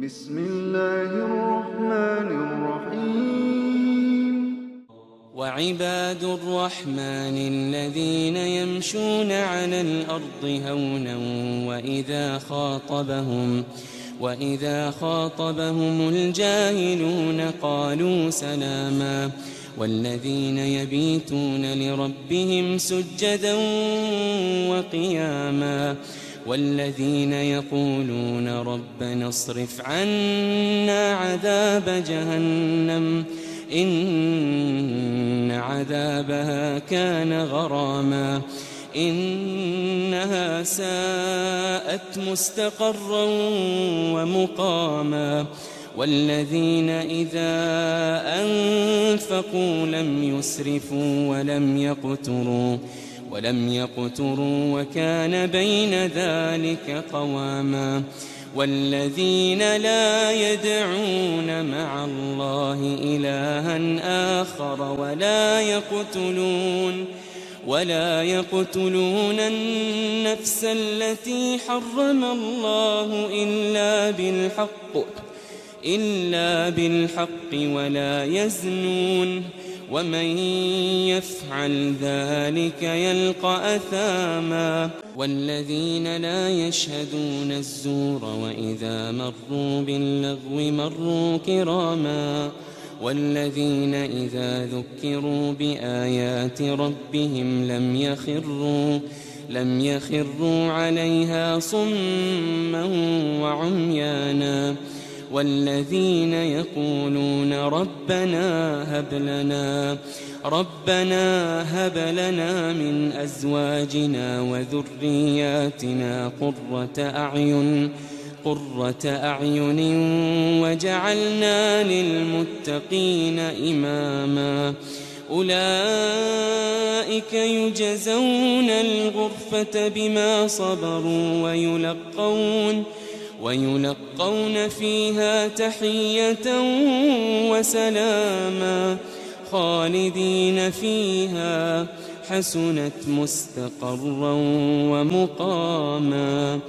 بسم الله الرحمن الرحيم. وعباد الرحمن الذين يمشون على الأرض هونا وإذا خاطبهم الجاهلون قالوا سلاما والذين يبيتون لربهم سجدا وقياما والذين يقولون ربنا اصرف عنا عذاب جهنم إن عذابها كان غراما إنها ساءت مستقرا ومقاما والذين إذا أنفقوا لم يسرفوا ولم يقتروا وكان بين ذلك قواما والذين لا يدعون مع الله إلها آخر ولا يقتلون النفس التي حرم الله إلا بالحق ولا يزنون ومن يفعل ذلك يلقى أثاما والذين لا يشهدون الزور وإذا مروا باللغو مروا كراما والذين إذا ذكروا بآيات ربهم لم يخروا عليها صما وعميانا والذين يقولون ربنا هب لنا من أزواجنا وذرياتنا قرة أعين وجعلنا للمتقين إماما أولئك يجزون الغرفة بما صبروا ويلقون فيها تحية وسلاما خالدين فيها حسنت مستقرا ومقاما.